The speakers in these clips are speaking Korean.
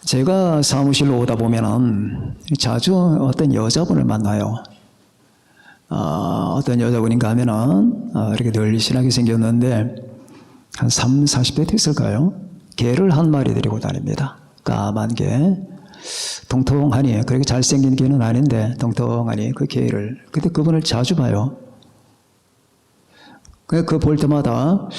제가 사무실로 오다 보면은 자주 어떤 여자분을 만나요. 어떤 여자분인가 하면은 이렇게 널리신하게 생겼는데 한 30, 40대 됐을까요? 개를 한 마리 데리고 다닙니다. 까만 개. 통통하니, 그렇게 잘생긴 개는 아닌데 통통하니 그 개를, 근데 그분을 자주 봐요. 그 볼 때마다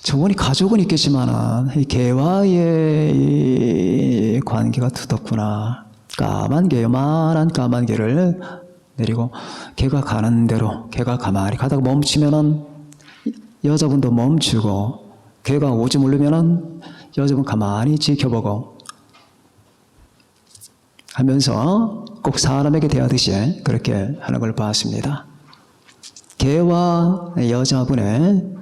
저분이 가족은 있겠지만은 이 개와의 이 관계가 두텁구나. 까만 개, 요만한 까만 개를 내리고 개가 가는 대로, 개가 가만히 가다가 멈추면은 여자분도 멈추고, 개가 오지 모르면은 여자분 가만히 지켜보고 하면서 꼭 사람에게 대하듯이 그렇게 하는 걸 봤습니다. 개와 여자분의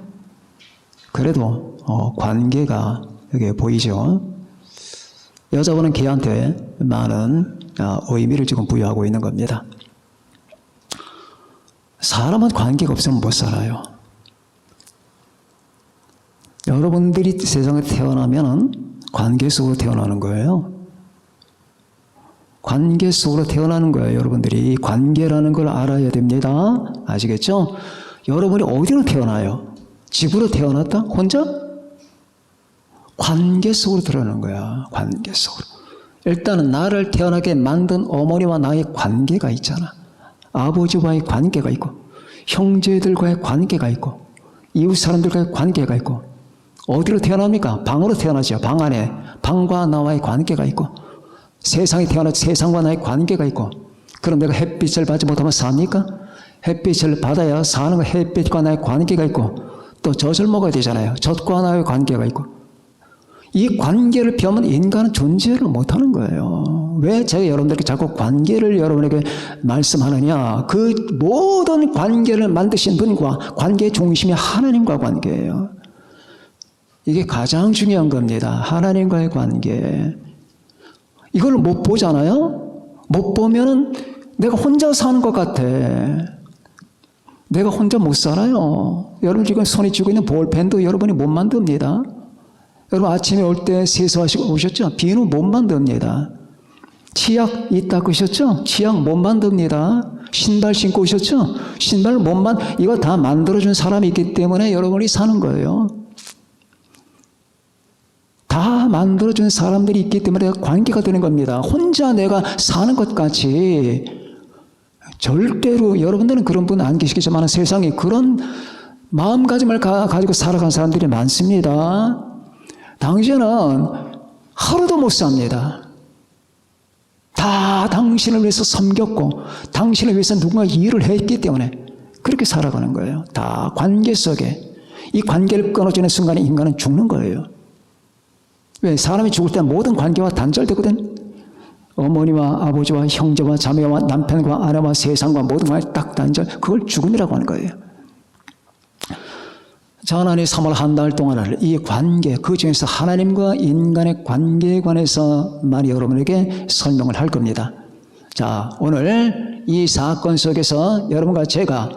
그래도 관계가 여기 보이죠. 여자분은 개한테 많은 의미를 지금 부여하고 있는 겁니다. 사람은 관계가 없으면 못 살아요. 여러분들이 세상에 태어나면 관계 속으로 태어나는 거예요. 관계 속으로 태어나는 거예요. 여러분들이 관계라는 걸 알아야 됩니다. 아시겠죠? 여러분이 어디로 태어나요? 집으로 태어났다? 혼자? 관계 속으로 들어가는 거야. 관계 속으로. 일단은 나를 태어나게 만든 어머니와 나의 관계가 있잖아. 아버지와의 관계가 있고, 형제들과의 관계가 있고, 이웃 사람들과의 관계가 있고. 어디로 태어납니까? 방으로 태어나죠. 방 안에 방과 나와의 관계가 있고, 세상에 태어나서 세상과 나의 관계가 있고. 그럼 내가 햇빛을 받지 못하면 삽니까? 햇빛을 받아야 사는 거. 햇빛과 나의 관계가 있고, 또 젖을 먹어야 되잖아요. 젖과 나의 관계가 있고. 이 관계를 피하면 인간은 존재를 못하는 거예요. 왜 제가 여러분들께 자꾸 관계를 여러분에게 말씀하느냐? 그 모든 관계를 만드신 분과 관계의 중심이 하나님과 관계예요. 이게 가장 중요한 겁니다. 하나님과의 관계. 이걸 못 보잖아요? 못 보면은 내가 혼자 사는 것 같아. 내가 혼자 못 살아요. 여러분 지금 손에 쥐고 있는 볼펜도 여러분이 못 만듭니다. 여러분 아침에 올 때 세수하시고 오셨죠? 비누 못 만듭니다. 치약 있다 그러셨죠? 치약 못 만듭니다. 신발 신고 오셨죠? 신발 이거 다 만들어준 사람이 있기 때문에 여러분이 사는 거예요. 다 만들어준 사람들이 있기 때문에 관계가 되는 겁니다. 혼자 내가 사는 것 같이 절대로, 여러분들은 그런 분 안 계시겠지만 세상에 그런 마음가짐을 가지고 살아간 사람들이 많습니다. 당신은 하루도 못 삽니다. 다 당신을 위해서 섬겼고 당신을 위해서 누군가 일을 했기 때문에 그렇게 살아가는 거예요. 다 관계 속에. 이 관계를 끊어지는 순간에 인간은 죽는 거예요. 왜? 사람이 죽을 때 모든 관계와 단절되거든. 어머니와 아버지와 형제와 자매와 남편과 아내와 세상과 모든 관계 딱 단절. 그걸 죽음이라고 하는 거예요. 지난해 3월 한 달 동안을 이 관계, 그 중에서 하나님과 인간의 관계에 관해서 많이 여러분에게 설명을 할 겁니다. 자, 오늘 이 사건 속에서 여러분과 제가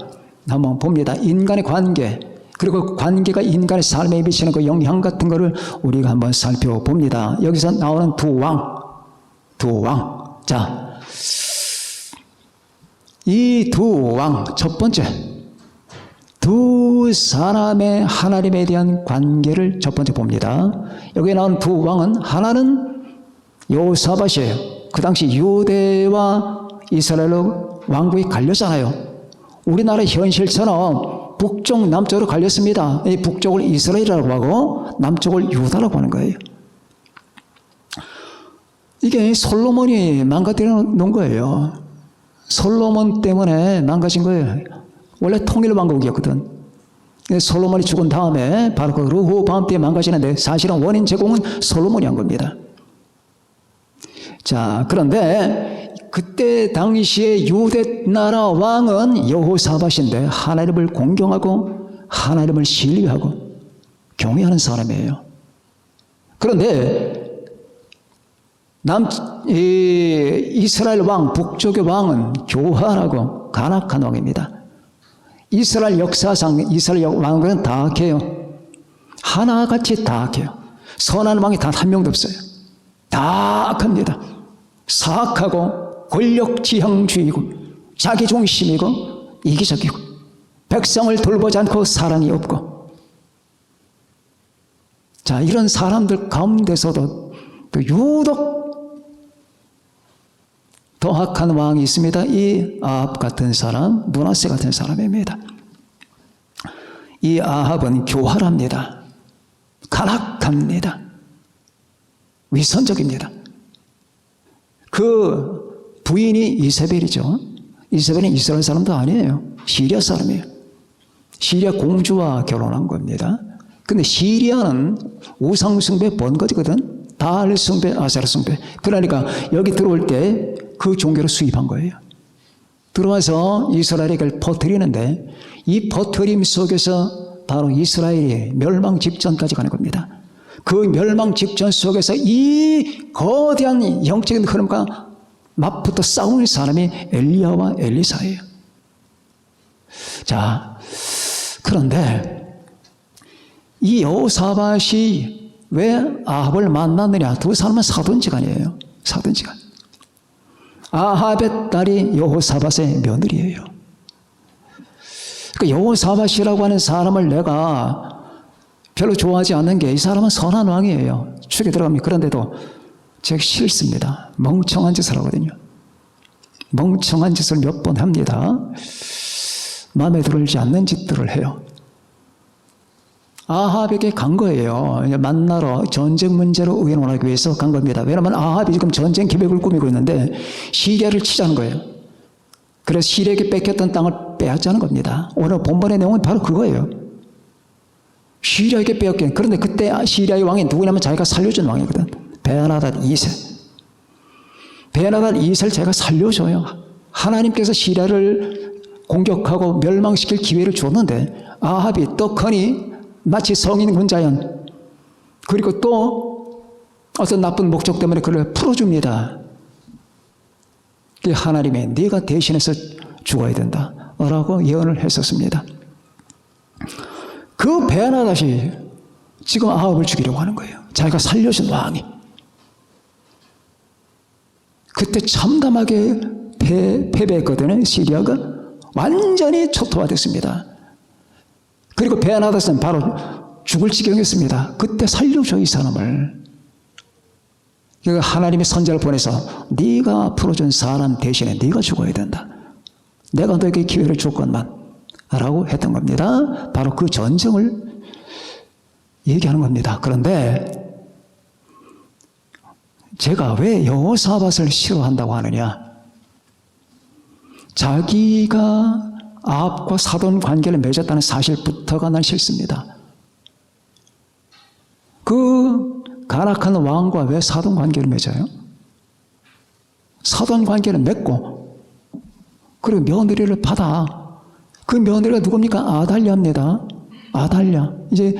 한번 봅니다. 인간의 관계, 그리고 그 관계가 인간의 삶에 미치는 그 영향 같은 거를 우리가 한번 살펴봅니다. 여기서 나오는 두 왕. 자, 이 두 왕, 첫 번째, 두 사람의 하나님에 대한 관계를 첫 번째 봅니다. 여기 나온 두 왕은, 하나는 여호사밧이에요. 그 당시 유대와 이스라엘로 왕국이 갈렸잖아요. 우리나라 현실처럼 북쪽 남쪽으로 갈렸습니다. 이 북쪽을 이스라엘이라고 하고 남쪽을 유다라고 하는 거예요. 이게 솔로몬이 망가뜨려 놓은 거예요. 솔로몬 때문에 망가진 거예요. 원래 통일왕국이었거든. 솔로몬이 죽은 다음에 바로 그 르호보암 때 망가지는데 사실은 원인 제공은 솔로몬이 한 겁니다. 자, 그런데 그때 당시에 유대 나라 왕은 여호사밧인데 하나님을 공경하고 하나님을 신뢰하고 경외하는 사람이에요. 그런데 이스라엘 왕, 북쪽의 왕은 교활하고 간악한 왕입니다. 이스라엘 역사상 이스라엘 왕은 다 악해요. 하나같이 다 악해요. 선한 왕이 단 한 명도 없어요. 다 악합니다. 사악하고 권력지향주의고 자기중심이고 이기적이고 백성을 돌보지 않고 사랑이 없고, 자, 이런 사람들 가운데서도 또 유독 더 악한 왕이 있습니다. 이 아합 같은 사람, 므낫세 같은 사람입니다. 이 아합은 교활합니다. 간악합니다. 위선적입니다. 그 부인이 이세벨이죠. 이세벨은 이스라엘 사람도 아니에요. 시리아 사람이에요. 시리아 공주와 결혼한 겁니다. 근데 시리아는 우상숭배 번거지거든. 바알 숭배, 아세라 숭배. 그러니까 여기 들어올 때 그 종교를 수입한 거예요. 들어와서 이스라엘에게 퍼뜨리는데 이 퍼뜨림 속에서 바로 이스라엘이 멸망 직전까지 가는 겁니다. 그 멸망 직전 속에서 이 거대한 영적인 흐름과 맞붙어 싸우는 사람이 엘리야와 엘리사예요. 자, 그런데 이 여호사밧이 왜 아합을 만났느냐? 두 사람은 사돈지간이에요. 사돈지간. 아합의 딸이 여호사밧의 며느리예요. 그 여호사밧이라고 하는 사람을 내가 별로 좋아하지 않는 게, 이 사람은 선한 왕이에요. 축에 들어갑니다. 그런데도 제가 싫습니다. 멍청한 짓을 하거든요. 멍청한 짓을 몇 번 합니다. 마음에 들지 않는 짓들을 해요. 아합에게 간 거예요. 만나러 전쟁 문제로 의논하기 위해서 간 겁니다. 왜냐하면 아합이 지금 전쟁 계획을 꾸미고 있는데 시리아를 치자는 거예요. 그래서 시리아에게 뺏겼던 땅을 빼앗자는 겁니다. 오늘 본문의 내용은 바로 그거예요. 시리아에게 빼앗긴. 그런데 그때 시리아의 왕이 누구냐면 자기가 살려준 왕이거든. 베나닷 2세. 베나닷 2세를 제가 살려줘요. 하나님께서 시리아를 공격하고 멸망시킬 기회를 줬는데 아합이 떡하니 마치 성인 군자연, 그리고 또 어떤 나쁜 목적 때문에 그를 풀어줍니다. 하나님이 네가 대신해서 죽어야 된다 라고 예언을 했었습니다. 그 베나닷이 지금 아합을 죽이려고 하는 거예요. 자기가 살려준 왕이. 그때 참담하게 패배했거든요. 시리아가 완전히 초토화됐습니다. 그리고 베나닷은 바로 죽을 지경이었습니다. 그때 살려줘 이 사람을. 하나님이 선자를 보내서 네가 풀어준 사람 대신에 네가 죽어야 된다. 내가 너에게 기회를 줬건만 라고 했던 겁니다. 바로 그 전쟁을 얘기하는 겁니다. 그런데 제가 왜 여호사밧을 싫어한다고 하느냐? 자기가 아합과 사돈 관계를 맺었다는 사실부터가 난 싫습니다. 그 간악한 왕과 왜 사돈 관계를 맺어요? 사돈 관계를 맺고 그리고 며느리를 받아. 그 며느리가 누굽니까? 아달랴입니다. 아달랴. 이제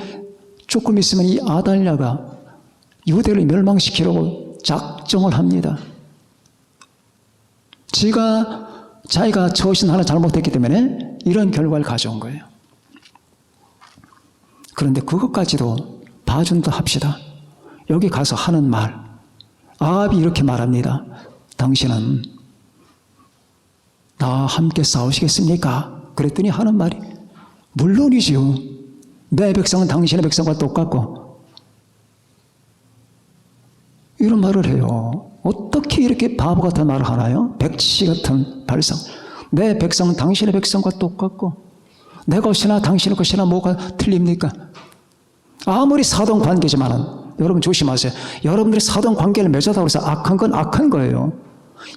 조금 있으면 이 아달랴가 유대를 멸망시키려고 작정을 합니다. 자기가 처신 하나 잘못했기 때문에 이런 결과를 가져온 거예요. 그런데 그것까지도 봐준다 합시다. 여기 가서 하는 말, 아합이 이렇게 말합니다. 당신은 나와 함께 싸우시겠습니까? 그랬더니 하는 말이 물론이지요. 내 백성은 당신의 백성과 똑같고. 이런 말을 해요. 어떻게 이렇게 바보 같은 말을 하나요? 백치 같은 발상. 내 백성은 당신의 백성과 똑같고 내 것이나 당신의 것이나 뭐가 틀립니까? 아무리 사돈 관계지만은 여러분 조심하세요. 여러분들이 사돈 관계를 맺었다고 해서 악한 건 악한 거예요.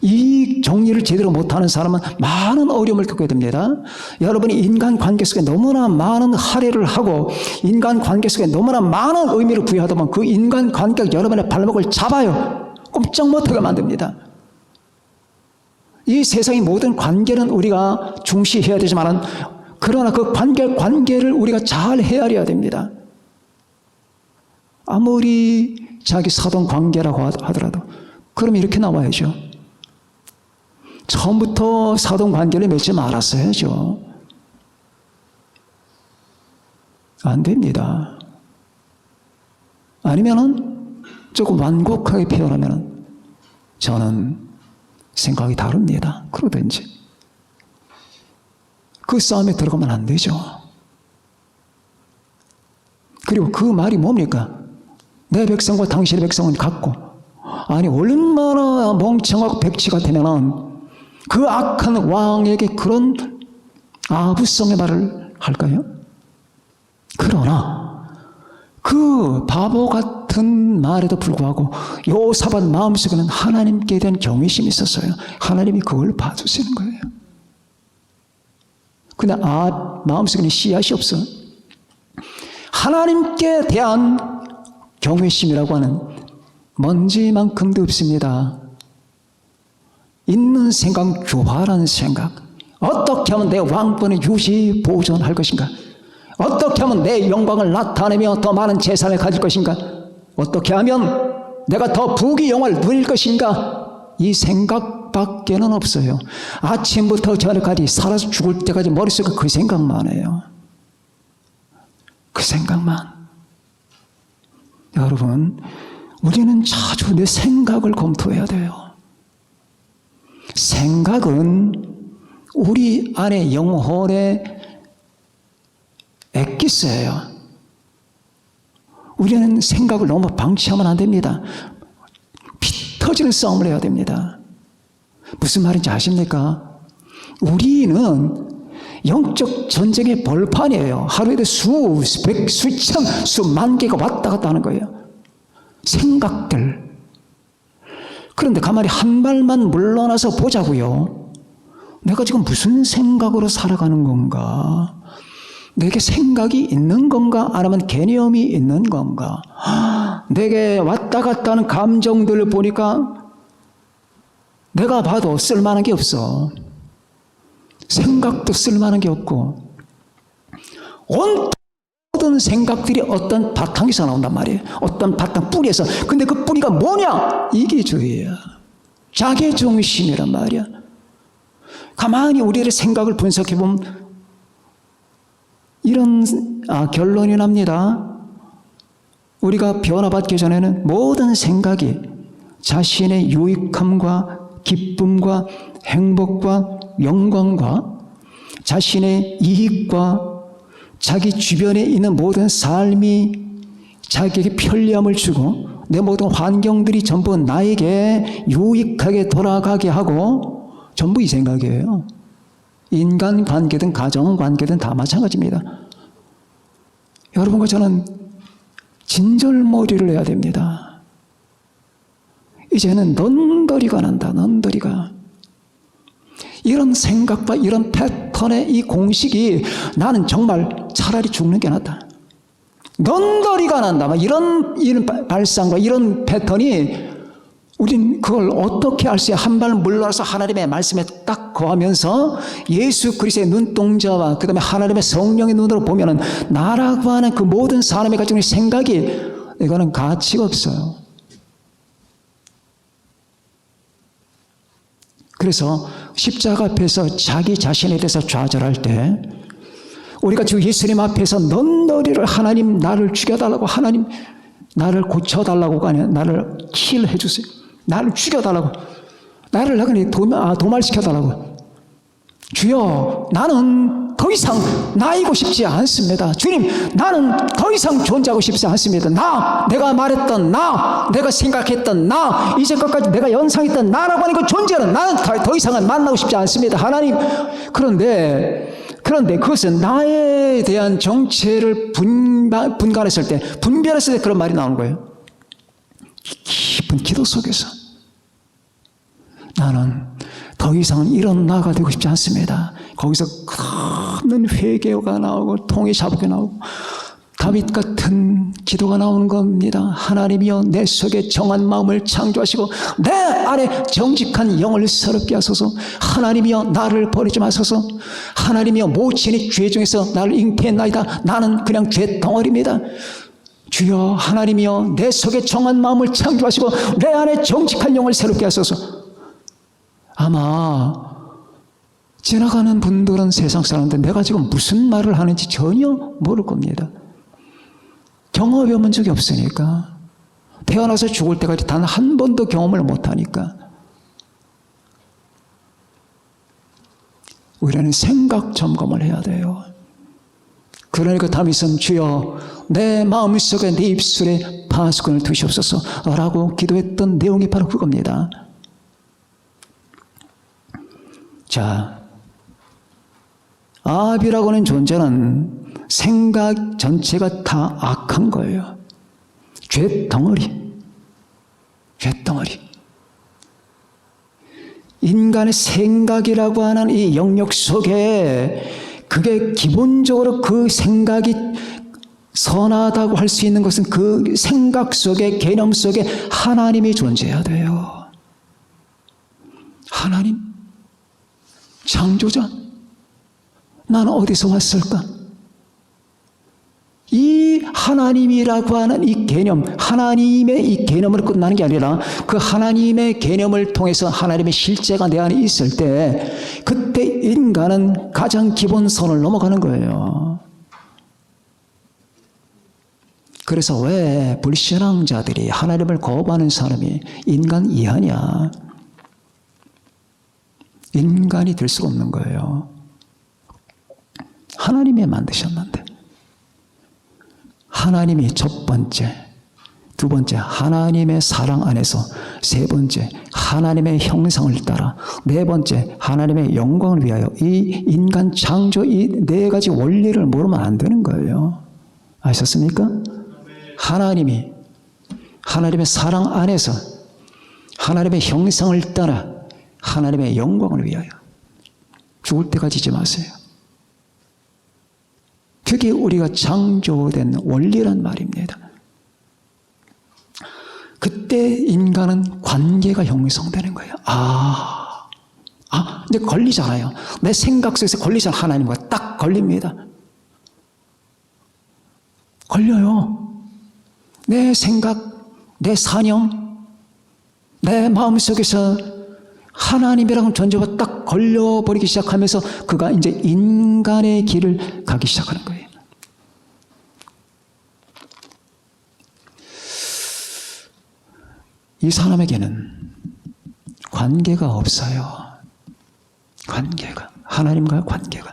이 정리를 제대로 못하는 사람은 많은 어려움을 겪게 됩니다. 여러분이 인간관계 속에 너무나 많은 할애를 하고 인간관계 속에 너무나 많은 의미를 부여하다 보면 그 인간관계가 여러분의 발목을 잡아요. 꼼짝 못하게 만듭니다. 이 세상의 모든 관계는 우리가 중시해야 되지만 그러나 그 관계를 우리가 잘 헤아려야 됩니다. 아무리 자기 사돈 관계라고 하더라도 그럼 이렇게 나와야죠. 처음부터 사돈 관계를 맺지 말았어야죠. 안 됩니다. 아니면은 조금 완곡하게 표현하면 저는 생각이 다릅니다. 그러든지. 그 싸움에 들어가면 안 되죠. 그리고 그 말이 뭡니까? 내 백성과 당신의 백성은 같고, 아니 얼마나 멍청하고 백치 같으면 그 악한 왕에게 그런 아부성의 말을 할까요? 그러나 그 바보 같은 말에도 불구하고 여호사밧 마음속에는 하나님께 대한 경외심이 있었어요. 하나님이 그걸 봐주시는 거예요. 근데 마음속에는 씨앗이 없어. 하나님께 대한 경외심이라고 하는 먼지만큼도 없습니다. 있는 생각, 교활한 생각. 어떻게 하면 내 왕권을 유지 보존할 것인가? 어떻게 하면 내 영광을 나타내며 더 많은 재산을 가질 것인가? 어떻게 하면 내가 더 부귀영화를 누릴 것인가? 이 생각밖에는 없어요. 아침부터 저녁까지 살아서 죽을 때까지 머릿속에 그 생각만 해요. 그 생각만. 여러분, 우리는 자주 내 생각을 검토해야 돼요. 생각은 우리 안에 영혼의 엑기스예요. 우리는 생각을 너무 방치하면 안 됩니다. 피 터지는 싸움을 해야 됩니다. 무슨 말인지 아십니까? 우리는 영적 전쟁의 벌판이에요. 하루에도 수백, 수천, 수만 개가 왔다 갔다 하는 거예요. 생각들. 그런데 가만히 한 발만 물러나서 보자고요. 내가 지금 무슨 생각으로 살아가는 건가? 내게 생각이 있는 건가? 아니면 개념이 있는 건가? 내게 왔다 갔다 하는 감정들을 보니까 내가 봐도 쓸만한 게 없어. 생각도 쓸만한 게 없고, 모든 생각들이 어떤 바탕에서 나온단 말이에요. 어떤 바탕 뿌리에서. 근데 그 뿌리가 뭐냐? 이기주의야. 자기중심이란 말이야. 가만히 우리의 생각을 분석해 보면 이런 결론이 납니다. 우리가 변화받기 전에는 모든 생각이 자신의 유익함과 기쁨과 행복과 영광과 자신의 이익과 자기 주변에 있는 모든 삶이 자기에게 편리함을 주고 내 모든 환경들이 전부 나에게 유익하게 돌아가게 하고 전부 이 생각이에요. 인간관계든 가정관계든 다 마찬가지입니다. 여러분과 저는 진절머리를 해야 됩니다. 이제는 넌더리가 난다. 넌더리가. 이런 생각과 이런 패턴의 이 공식이 나는 정말 차라리 죽는 게 낫다. 넌더리가 난다. 이런 발상과 이런 패턴이 우린 그걸 어떻게 알 수 있어요? 한 발 물러나서 하나님의 말씀에 딱 거하면서 예수 그리스도의 눈동자와 그 다음에 하나님의 성령의 눈으로 보면은 나라고 하는 그 모든 사람이 가지고 있는 생각이 이거는 가치가 없어요. 그래서 십자가 앞에서 자기 자신에 대해서 좌절할 때 우리가 주 예수님 앞에서 넌더리를 하나님 나를 죽여달라고, 하나님 나를 고쳐달라고가 아니라 나를 킬해 주세요. 나를 죽여달라고, 나를 도말시켜달라고. 주여, 나는 더 이상 나이고 싶지 않습니다. 주님, 나는 더 이상 존재하고 싶지 않습니다. 내가 말했던 내가 생각했던 이제까지 내가 연상했던 나라고 하는 그 존재는 나는 더 이상은 만나고 싶지 않습니다. 하나님, 그런데 그것은 나에 대한 정체를 분간했을 때, 분별했을 때 그런 말이 나오는 거예요. 깊은 기도 속에서 나는 더 이상 이런 나가 되고 싶지 않습니다. 거기서 큰 회개가 나오고 통의 자복이 나오고 다윗 같은 기도가 나오는 겁니다. 하나님이여, 내 속에 정한 마음을 창조하시고 내 안에 정직한 영을 새롭게 하소서. 하나님이여, 나를 버리지 마소서. 하나님이여, 모친이 죄 중에서 나를 잉태했나이다. 나는 그냥 죄 덩어리입니다. 주여, 하나님이여, 내 속에 정한 마음을 창조하시고 내 안에 정직한 영을 새롭게 하소서. 아마 지나가는 분들은 세상 사람들 내가 지금 무슨 말을 하는지 전혀 모를 겁니다. 경험해 본 적이 없으니까. 태어나서 죽을 때까지 단 한 번도 경험을 못하니까 우리는 생각 점검을 해야 돼요. 그러니까 다윗은 주여 내 마음속에 내 입술에 파수꾼을 두시옵소서 라고 기도했던 내용이 바로 그겁니다. 자, 아합이라고 하는 존재는 생각 전체가 다 악한 거예요. 죄덩어리. 인간의 생각이라고 하는 이 영역 속에 그게 기본적으로 그 생각이 선하다고 할 수 있는 것은 그 생각 속에, 개념 속에 하나님이 존재해야 돼요. 하나님, 창조자, 나는 어디서 왔을까? 이 하나님이라고 하는 이 개념, 하나님의 이 개념으로 끝나는 게 아니라 그 하나님의 개념을 통해서 하나님의 실제가 내 안에 있을 때 그때 인간은 가장 기본선을 넘어가는 거예요. 그래서 왜 불신앙자들이 하나님을 거부하는 사람이 인간 이하냐? 인간이 될 수가 없는 거예요. 하나님이 만드셨는데. 하나님이 첫 번째, 두 번째 하나님의 사랑 안에서, 세 번째 하나님의 형상을 따라, 네 번째 하나님의 영광을 위하여 이 인간 창조 이 네 가지 원리를 모르면 안 되는 거예요. 아셨습니까? 하나님이 하나님의 사랑 안에서 하나님의 형상을 따라 하나님의 영광을 위하여 죽을 때까지 잊지 마세요. 그게 우리가 창조된 원리란 말입니다. 그때 인간은 관계가 형성되는 거예요. 이제 걸리잖아요. 내 생각 속에서 걸리잖아요. 하나님과 딱 걸립니다. 걸려요. 내 생각, 내 사념, 내 마음속에서 하나님이라는 존재가 딱 걸려버리기 시작하면서 그가 이제 인간의 길을 가기 시작하는 거예요. 이 사람에게는 관계가 없어요. 하나님과의 관계가.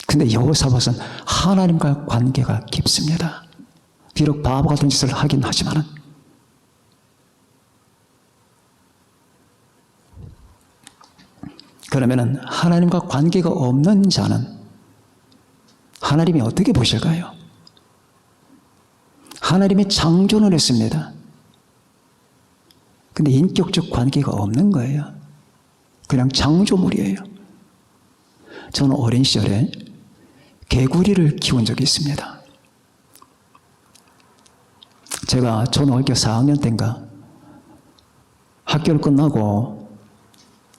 근데 여호사밧은 하나님과의 관계가 깊습니다. 비록 바보 같은 짓을 하긴 하지만은. 그러면은 하나님과 관계가 없는 자는 하나님이 어떻게 보실까요? 하나님이 창조를 했습니다. 근데 인격적 관계가 없는 거예요. 그냥 창조물이에요. 저는 어린 시절에 개구리를 키운 적이 있습니다. 제가 초등학교 4학년 때인가 학교를 끝나고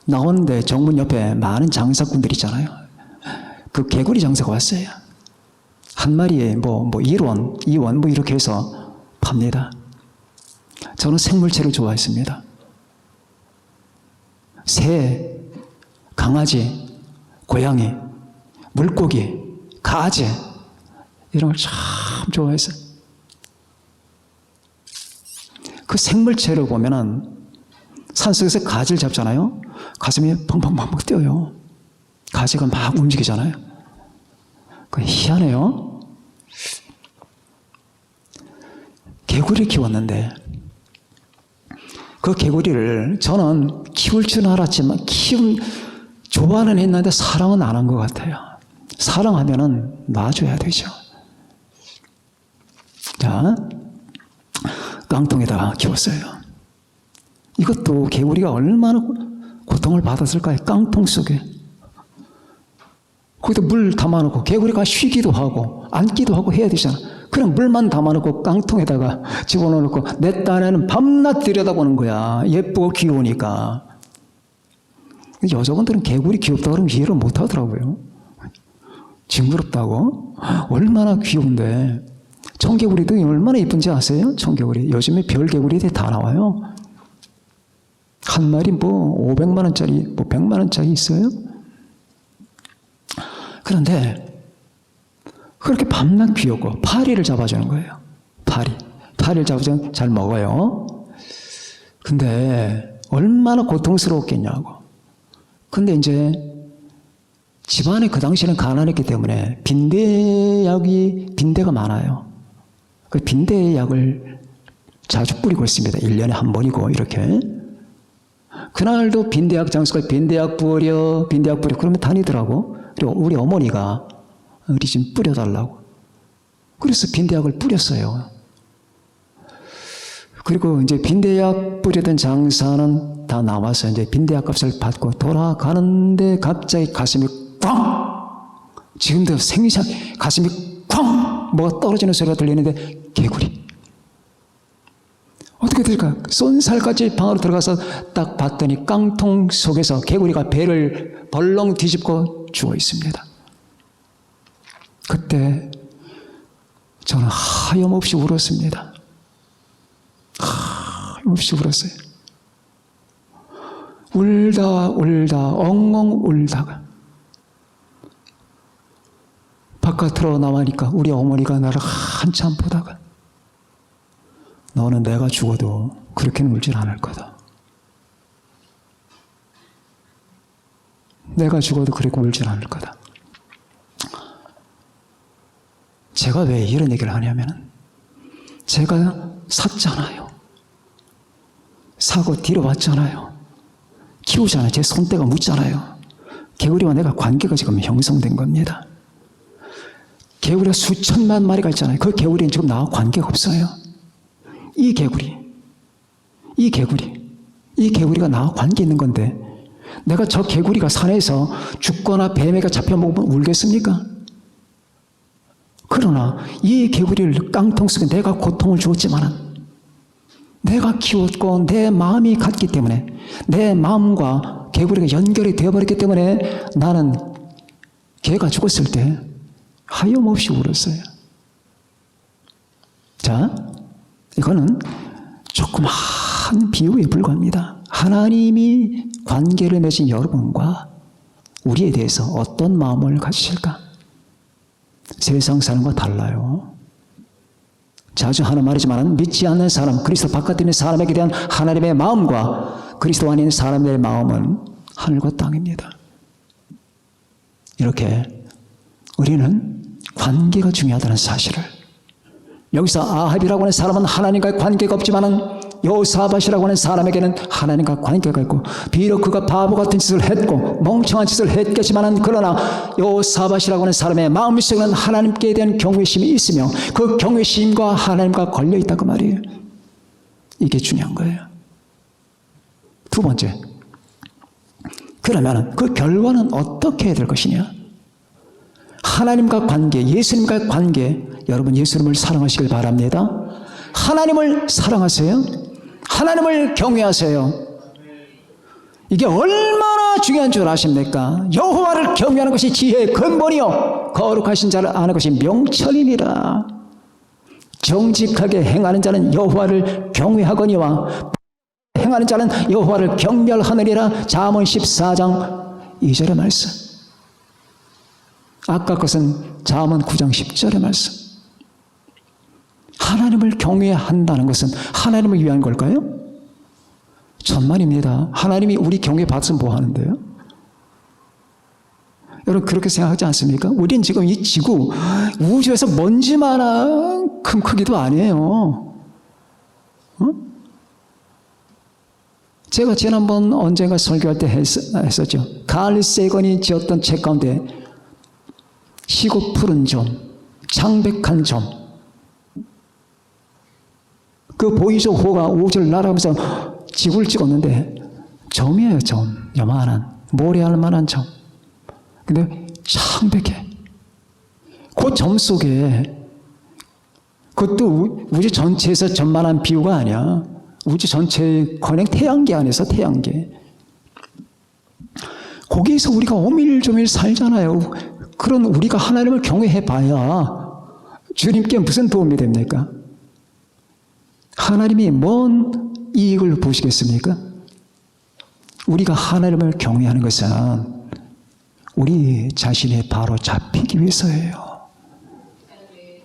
나오는데 정문 옆에 많은 장사꾼들 있잖아요. 그 개구리 장사가 왔어요. 한 마리에 1원, 2원 이렇게 해서 팝니다. 저는 생물체를 좋아했습니다. 새, 강아지, 고양이, 물고기, 가재 이런 걸 참 좋아했어요. 그 생물체를 보면은 산속에서 가지를 잡잖아요. 가슴이 펑펑펑펑 뛰어요. 가지가 막 움직이잖아요. 그 희한해요. 개구리 키웠는데 그 개구리를 저는 키울 줄 알았지만 좋아는 했는데 사랑은 안 한 것 같아요. 사랑하면은 놔줘야 되죠. 자, 깡통에다가 키웠어요. 이것도 개구리가 얼마나 고통을 받았을까요? 깡통 속에. 거기다 물 담아놓고 개구리가 쉬기도 하고 앉기도 하고 해야 되잖아. 그냥 물만 담아놓고 깡통에다가 집어넣고 내 딴에는 밤낮 들여다보는 거야. 예쁘고 귀여우니까. 여자분들은 개구리 귀엽다고 그러면 이해를 못 하더라고요. 징그럽다고? 얼마나 귀여운데. 청개구리도 얼마나 예쁜지 아세요? 청개구리. 요즘에 별개구리들이 다 나와요. 한 마리 500만 원짜리, 100만 원짜리 있어요? 그런데 그렇게 밤낮 귀엽고 파리를 잡아주는 거예요. 8일 잡으면 잘 먹어요. 근데 얼마나 고통스러웠겠냐고. 근데 이제 집안에 그 당시에는 가난했기 때문에 빈대가 많아요. 그 빈대약을 자주 뿌리고 있습니다. 1년에 한 번이고 이렇게. 그날도 빈대약 장수가 빈대약 뿌려 그러면 다니더라고. 그리고 우리 어머니가 우리 좀 뿌려달라고. 그래서 빈대약을 뿌렸어요. 그리고 이제 빈대약 뿌리던 장사는 다 나와서 이제 빈대약 값을 받고 돌아가는데 갑자기 가슴이 꽝! 지금도 생생 가슴이 꽝! 뭐가 떨어지는 소리가 들리는데 개구리. 어떻게 될까? 쏜살같이 방으로 들어가서 딱 봤더니 깡통 속에서 개구리가 배를 벌렁 뒤집고 죽어 있습니다. 그때 저는 하염없이 울었습니다. 하염없이 울었어요. 울다 엉엉 울다가 바깥으로 나가니까 우리 어머니가 나를 한참 보다가 너는 내가 죽어도 그렇게는 울질 않을 거다. 내가 죽어도 그렇게 울질 않을 거다. 제가 왜 이런 얘기를 하냐면은 제가 샀잖아요. 사고 뒤로 왔잖아요. 키우잖아요. 제 손때가 묻잖아요. 개구리와 내가 관계가 지금 형성된 겁니다. 개구리가 수천만 마리가 있잖아요. 그 개구리는 지금 나와 관계가 없어요. 이 개구리가 나와 관계 있는 건데 내가 저 개구리가 산에서 죽거나 뱀에게 잡혀먹으면 울겠습니까? 그러나 이 개구리를 깡통 속에 내가 고통을 주었지만 내가 키웠고 내 마음이 같기 때문에 내 마음과 개구리가 연결이 되어버렸기 때문에 나는 개가 죽었을 때 하염없이 울었어요. 자, 이거는 조그마한 비유에 불과합니다. 하나님이 관계를 맺은 여러분과 우리에 대해서 어떤 마음을 가지실까? 세상 사람과 달라요. 자주 하는 말이지만 믿지 않는 사람, 그리스도 바깥에 있는 사람에게 대한 하나님의 마음과 그리스도 안에 있는 사람들의 마음은 하늘과 땅입니다. 이렇게 우리는 관계가 중요하다는 사실을, 여기서 아합이라고 하는 사람은 하나님과의 관계가 없지만 여호사밧이라고 하는 사람에게는 하나님과 관계가 있고, 비록 그가 바보 같은 짓을 했고 멍청한 짓을 했겠지만 그러나 여호사밧이라고 하는 사람의 마음속에는 하나님께 대한 경외심이 있으며 그 경외심과 하나님과 걸려있다 그 말이에요. 이게 중요한 거예요. 두 번째, 그러면 그 결과는 어떻게 해야 될 것이냐? 하나님과 관계, 예수님과의 관계, 여러분 예수님을 사랑하시길 바랍니다. 하나님을 사랑하세요. 하나님을 경외하세요. 이게 얼마나 중요한 줄 아십니까? 여호와를 경외하는 것이 지혜의 근본이요 거룩하신 자를 아는 것이 명철이니라. 정직하게 행하는 자는 여호와를 경외하거니와 행하는 자는 여호와를 경멸하느니라. 잠언 14장 2절의 말씀. 아까 것은 잠언 9장 10절의 말씀. 하나님을 경외한다는 것은 하나님을 위한 걸까요? 천만입니다. 하나님이 우리 경외 받으면 뭐 하는데요? 여러분 그렇게 생각하지 않습니까? 우린 지금 이 지구, 우주에서 먼지만큼 크기도 아니에요. 제가 지난번 언젠가 설교할 때 했었죠. 칼 세건이 지었던 책 가운데 희고 푸른 점, 창백한 점, 그 보이조 호가 우주를 날아가면서 지구를 찍었는데 점이에요. 점, 요만한 모래알 만한 점. 근데 창백해. 그 점 속에, 그것도 우주 전체에서 점만한 비유가 아니야. 우주 전체의 커녕 태양계 안에서 태양계. 거기에서 우리가 오밀조밀 살잖아요. 그런 우리가 하나님을 경외해봐야 주님께 무슨 도움이 됩니까? 하나님이 뭔 이익을 보시겠습니까? 우리가 하나님을 경외하는 것은 우리 자신이 바로 잡히기 위해서예요.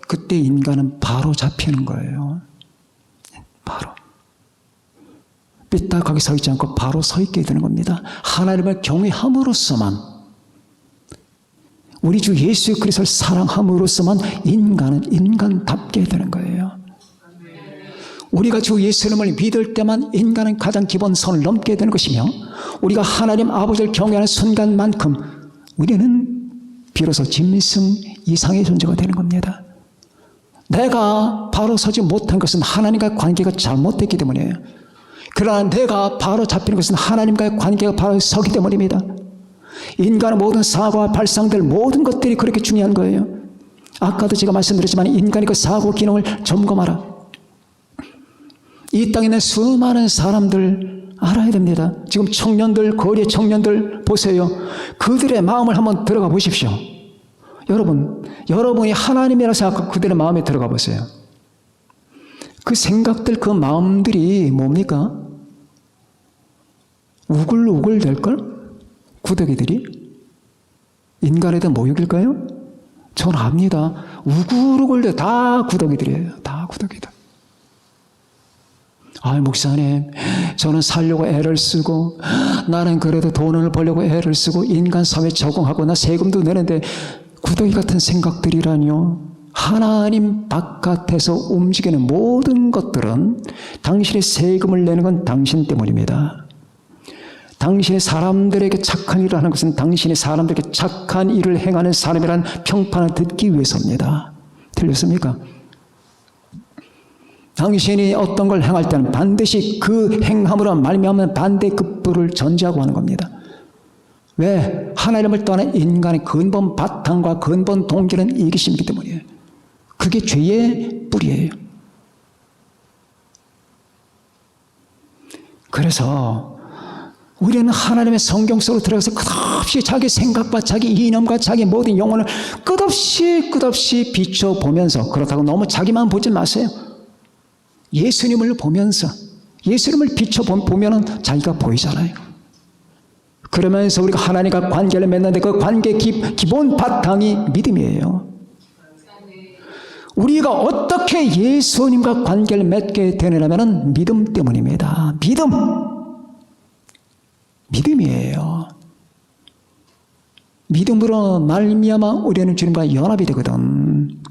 그때 인간은 바로 잡히는 거예요. 바로. 삐딱하게 서 있지 않고 바로 서 있게 되는 겁니다. 하나님을 경외함으로써만, 우리 주 예수 그리스도를 사랑함으로써만 인간은 인간답게 되는 거예요. 우리가 주 예수님을 믿을 때만 인간은 가장 기본 선을 넘게 되는 것이며, 우리가 하나님 아버지를 경외하는 순간만큼 우리는 비로소 짐승 이상의 존재가 되는 겁니다. 내가 바로 서지 못한 것은 하나님과의 관계가 잘못됐기 때문이에요. 그러나 내가 바로 잡히는 것은 하나님과의 관계가 바로 서기 때문입니다. 인간의 모든 사고와 발상들, 모든 것들이 그렇게 중요한 거예요. 아까도 제가 말씀드렸지만 인간의 그 사고 기능을 점검하라. 이 땅에 있는 수많은 사람들 알아야 됩니다. 지금 청년들, 거리의 청년들 보세요. 그들의 마음을 한번 들어가 보십시오. 여러분이 하나님이라 생각하고 그들의 마음에 들어가 보세요. 그 생각들, 그 마음들이 뭡니까? 우글우글 될걸? 구더기들이? 인간에 대한 모욕일까요? 저는 압니다. 우글우글 다 구더기들이에요. 다 구더기들. 목사님, 저는 살려고 애를 쓰고, 나는 그래도 돈을 벌려고 애를 쓰고, 인간 사회에 적응하고, 나 세금도 내는데, 구더기 같은 생각들이라니요. 하나님 바깥에서 움직이는 모든 것들은 당신의 세금을 내는 건 당신 때문입니다. 당신의 사람들에게 착한 일을 하는 것은 당신이 사람들에게 착한 일을 행하는 사람이라는 평판을 듣기 위해서입니다. 틀렸습니까? 당신이 어떤 걸 행할 때는 반드시 그 행함으로 말미암은 반대급부를 전제하고 하는 겁니다. 왜? 하나님을 떠난 인간의 근본 바탕과 근본 동기는 이기심이기 때문이에요. 그게 죄의 뿌리예요. 그래서 우리는 하나님의 성경 속으로 들어가서 끝없이 자기 생각과 자기 이념과 자기 모든 영혼을 끝없이 비춰보면서, 그렇다고 너무 자기만 보지 마세요. 예수님을 보면서, 예수님을 비춰보면 자기가 보이잖아요. 그러면서 우리가 하나님과 관계를 맺는데 그 관계의 기본 바탕이 믿음이에요. 우리가 어떻게 예수님과 관계를 맺게 되느냐면 믿음 때문입니다. 믿음이에요. 믿음으로 말미암아 우리는 주님과 연합이 되거든.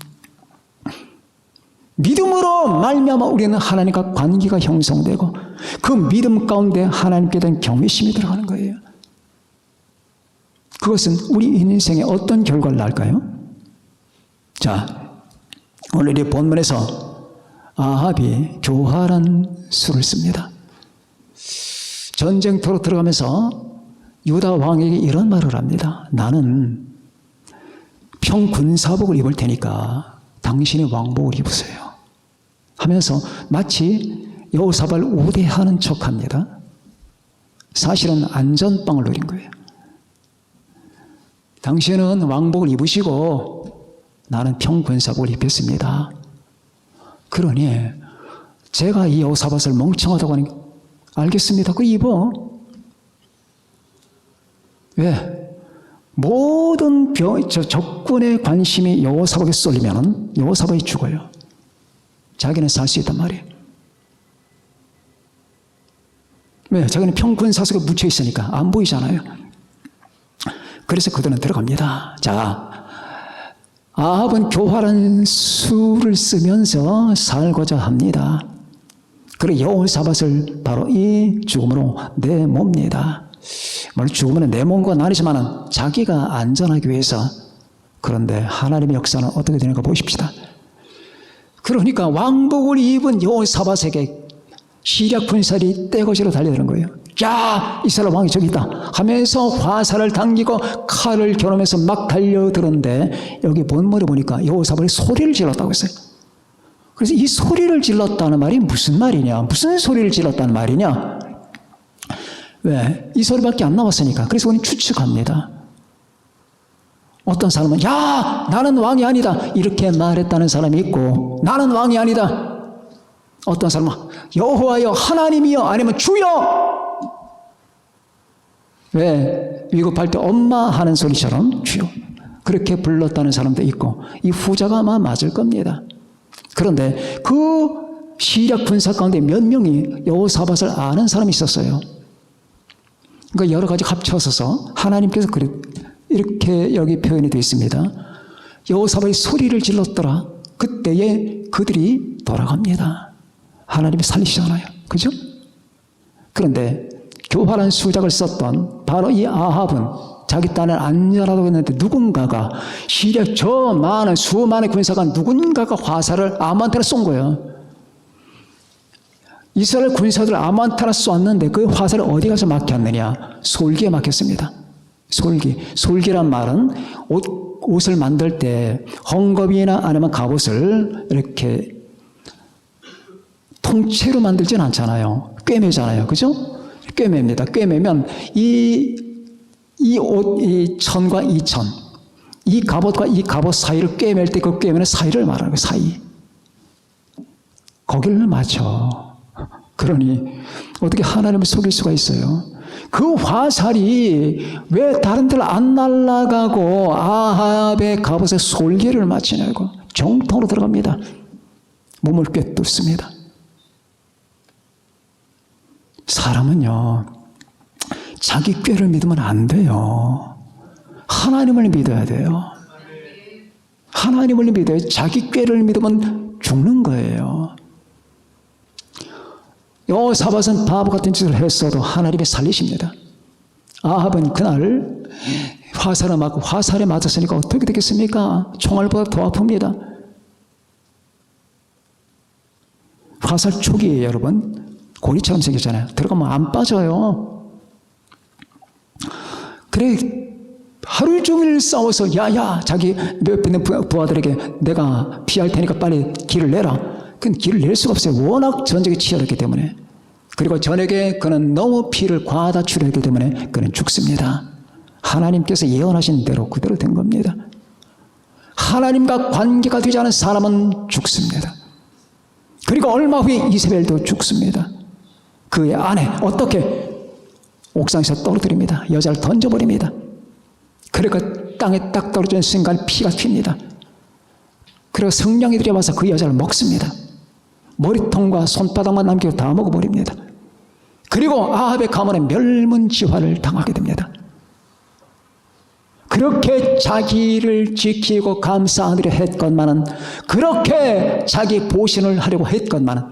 믿음으로 말미암아 우리는 하나님과 관계가 형성되고, 그 믿음 가운데 하나님께 대한 경외심이 들어가는 거예요. 그것은 우리 인생에 어떤 결과를 낳을까요? 자, 오늘 이 본문에서 아합이 교활한 수를 씁니다. 전쟁터로 들어가면서 유다 왕에게 이런 말을 합니다. 나는 평군사복을 입을 테니까 당신이 왕복을 입으세요. 하면서 마치 여호사밧을 우대하는 척합니다. 사실은 안전빵을 노린 거예요. 당신은 왕복을 입으시고 나는 평군사복을 입겠습니다. 그러니 제가 이 여호사밧을 멍청하다고 하니 알겠습니다. 그 입어. 왜? 모든 적군의 관심이 여호사밧에 쏠리면 여호사밧이 죽어요. 자기는 살 수 있단 말이에요. 왜? 자기는 평군사석에 묻혀 있으니까 안 보이잖아요. 그래서 그들은 들어갑니다. 자, 아합은 교활한 수를 쓰면서 살고자 합니다. 그리고 여호사밧을 바로 이 죽음으로 내몹니다. 물론 죽음은 내 몸과 나뉘지만 자기가 안전하기 위해서. 그런데 하나님의 역사는 어떻게 되는가 보십시다. 그러니까 왕복을 입은 여호사밧에게 시리아 군사들이 떼거지로 달려드는 거예요. 야, 이스라엘 왕이 저기 있다 하면서 화살을 당기고 칼을 겨누면서 막 달려드는데, 여기 본문에 보니까 여호사밧이 소리를 질렀다고 했어요. 그래서 이 소리를 질렀다는 말이 무슨 말이냐, 무슨 소리를 질렀다는 말이냐. 왜? 이 소리밖에 안 나왔으니까. 그래서 우리는 추측합니다. 어떤 사람은 야, 나는 왕이 아니다 이렇게 말했다는 사람이 있고, 나는 왕이 아니다. 어떤 사람은 여호와여, 하나님이여, 아니면 주여. 왜? 위급할 때 엄마 하는 소리처럼 주여, 그렇게 불렀다는 사람도 있고, 이 후자가 아마 맞을 겁니다. 그런데 그 시리아 군사 가운데 몇 명이 여호사밧을 아는 사람이 있었어요. 그러니까 여러 가지 합쳐서 하나님께서 이렇게 여기 표현이 되어 있습니다. 여호사밧이 소리를 질렀더라. 그때에 그들이 돌아갑니다. 하나님이 살리시잖아요. 그죠? 그런데 교활한 수작을 썼던 바로 이 아합은 자기 딴은 안전하다고 했는데 누군가가 시리아 저 많은 수많은 군사가 누군가가 화살을 아무한테나 쏜 거예요. 이스라엘 군사들 아무한테나 쐈는데 그 화살을 어디 가서 막혔느냐? 솔기에 막혔습니다. 솔기란 말은 옷을 만들 때 헝겊이나 아니면 갑옷을 이렇게 통째로 만들진 않잖아요. 꿰매잖아요. 그죠? 꿰맵니다. 꿰매면 이 옷, 이 천과 이 천, 이 갑옷과 이 갑옷 사이를 꿰맬 때 그 꿰매는 사이를 말하는 거예요. 사이. 거기를 맞춰. 그러니 어떻게 하나님을 속일 수가 있어요? 그 화살이 왜 다른 데를 안 날아가고 아합의 갑옷에 솔개를 맞추냐고 정통으로 들어갑니다. 몸을 꿰뚫습니다. 사람은요, 자기 꾀를 믿으면 안 돼요. 하나님을 믿어야 돼요. 하나님을 믿어야 자기 꾀를 믿으면 죽는 거예요. 여호사밧은 바보 같은 짓을 했어도 하나님이 살리십니다. 아합은 그날 화살을 맞고 화살에 맞았으니까 어떻게 되겠습니까? 총알보다 더 아픕니다. 화살 촉이에요, 여러분. 고리처럼 생겼잖아요. 들어가면 안 빠져요. 그래 하루 종일 싸워서 야야 자기 옆에 있는 부하들에게 내가 피할 테니까 빨리 길을 내라. 그건 길을 낼 수가 없어요. 워낙 전쟁이 치열했기 때문에. 그리고 저녁에 그는 너무 피를 과다 출했기 때문에 그는 죽습니다. 하나님께서 예언하신 대로 그대로 된 겁니다. 하나님과 관계가 되지 않은 사람은 죽습니다. 그리고 얼마 후에 이세벨도 죽습니다. 그의 아내 어떻게 옥상에서 떨어뜨립니다. 여자를 던져버립니다. 그리고 땅에 딱 떨어지는 순간 피가 튑니다. 그리고 성령이들이 와서 그 여자를 먹습니다. 머리통과 손바닥만 남기고 다 먹어버립니다. 그리고 아합의 가문에 멸문지화를 당하게 됩니다. 그렇게 자기를 지키고 감싸하려 했건만은, 그렇게 자기 보신을 하려고 했건만은,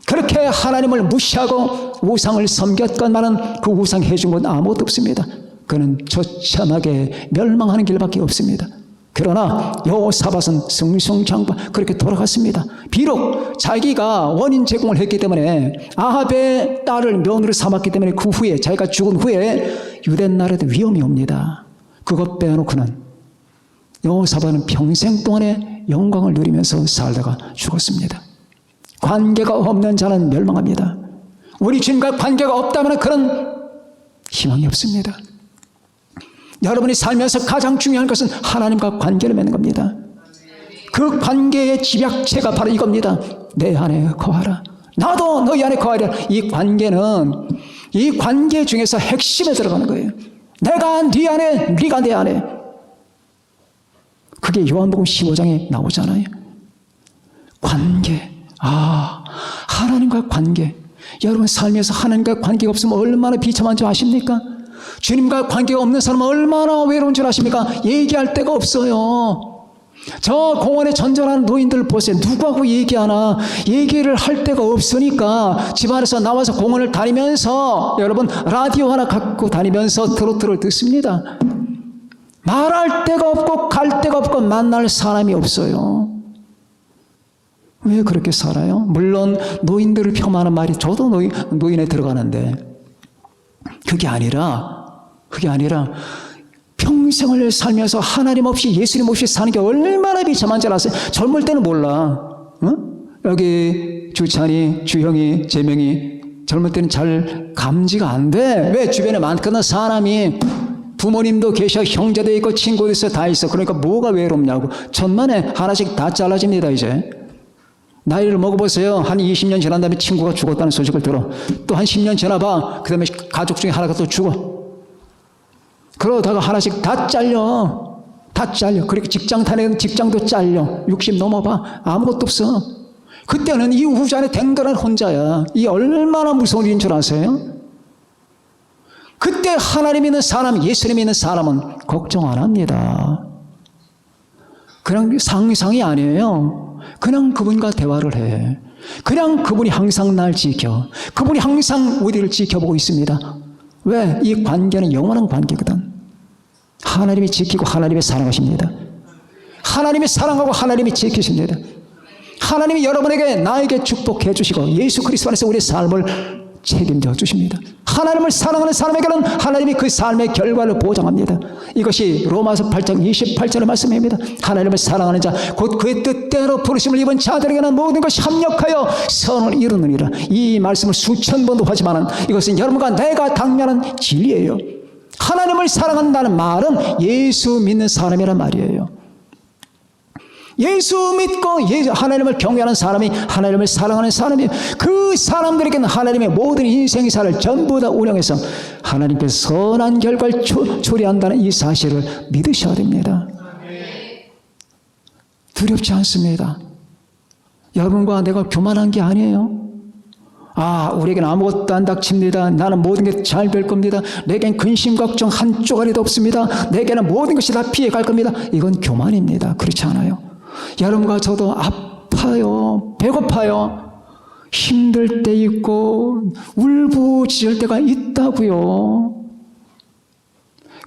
그렇게 하나님을 무시하고 우상을 섬겼건만은 그 우상 해준 건 아무것도 없습니다. 그는 처참하게 멸망하는 길밖에 없습니다. 그러나 여호사밧은 승승장구 그렇게 돌아갔습니다. 비록 자기가 원인 제공을 했기 때문에 아합의 딸을 며느리로 삼았기 때문에 그 후에 자기가 죽은 후에 유대 나라에도 위험이 옵니다. 그것 빼놓고는 여호사밧은 평생 동안의 영광을 누리면서 살다가 죽었습니다. 관계가 없는 자는 멸망합니다. 우리 주님과 관계가 없다면 그런 희망이 없습니다. 여러분이 살면서 가장 중요한 것은 하나님과 관계를 맺는 겁니다. 그 관계의 집약체가 바로 이겁니다. 내 안에 거하라. 나도 너희 안에 거하리라. 이 관계는 이 관계 중에서 핵심에 들어가는 거예요. 내가 네 안에, 네가 내 안에. 그게 요한복음 15장에 나오잖아요. 관계. 하나님과 관계. 여러분 삶에서 하나님과 관계가 없으면 얼마나 비참한 줄 아십니까? 주님과 관계가 없는 사람은 얼마나 외로운 줄 아십니까? 얘기할 데가 없어요. 저 공원에 전전하는 노인들 보세요. 누구하고 얘기하나? 얘기를 할 데가 없으니까 집안에서 나와서 공원을 다니면서 여러분 라디오 하나 갖고 다니면서 트로트를 듣습니다. 말할 데가 없고 갈 데가 없고 만날 사람이 없어요. 왜 그렇게 살아요? 물론 노인들을 폄하하는 말이 저도 노인에 들어가는데 그게 아니라 평생을 살면서 하나님 없이 예수님 없이 사는 게 얼마나 비참한 줄 아세요? 젊을 때는 몰라. 여기 주찬이, 주형이, 재명이 젊을 때는 잘 감지가 안 돼. 왜? 주변에 많거든 사람이. 부모님도 계셔, 형제도 있고 친구도 있어, 다 있어. 그러니까 뭐가 외롭냐고. 천만에 하나씩 다 잘라집니다 이제. 나이를 먹어보세요. 한 20년 지난 다음에 친구가 죽었다는 소식을 들어. 또 한 10년 지나봐. 그 다음에 가족 중에 하나가 또 죽어. 그러다가 하나씩 다 잘려. 다 잘려. 그렇게 직장 다니는 직장도 잘려. 60 넘어봐. 아무것도 없어. 그때는 이 우주 안에 댕거란 혼자야. 이 얼마나 무서운 일인 줄 아세요? 그때 하나님 믿는 사람, 예수님 믿는 사람은 걱정 안 합니다. 그냥 상상이 아니에요. 그냥 그분과 대화를 해. 그냥 그분이 항상 날 지켜. 그분이 항상 우리를 지켜보고 있습니다. 왜? 이 관계는 영원한 관계거든. 하나님이 지키고 하나님이 사랑하십니다. 하나님이 사랑하고 하나님이 지키십니다. 하나님이 여러분에게 나에게 축복해 주시고 예수 그리스도 안에서 우리의 삶을 책임져 주십니다. 하나님을 사랑하는 사람에게는 하나님이 그 삶의 결과를 보장합니다. 이것이 로마서 8장 28절의 말씀입니다. 하나님을 사랑하는 자 곧 그의 뜻대로 부르심을 입은 자들에게는 모든 것이 합력하여 선을 이루느니라. 이 말씀을 수천 번도 하지만 이것은 여러분과 내가 당면한 진리예요. 하나님을 사랑한다는 말은 예수 믿는 사람이란 말이에요. 예수 믿고 하나님을 경외하는 사람이 하나님을 사랑하는 사람이 그 사람들에게는 하나님의 모든 인생사를 전부 다 운영해서 하나님께서 선한 결과를 초래한다는 이 사실을 믿으셔야 됩니다. 두렵지 않습니다. 여러분과 내가 교만한 게 아니에요. 우리에게는 아무것도 안 닥칩니다. 나는 모든 게 잘 될 겁니다. 내겐 근심 걱정 한 쪼가리도 없습니다. 내게는 모든 것이 다 피해갈 겁니다. 이건 교만입니다. 그렇지 않아요. 여러분과 저도 아파요. 배고파요. 힘들 때 있고 울부짖을 때가 있다고요.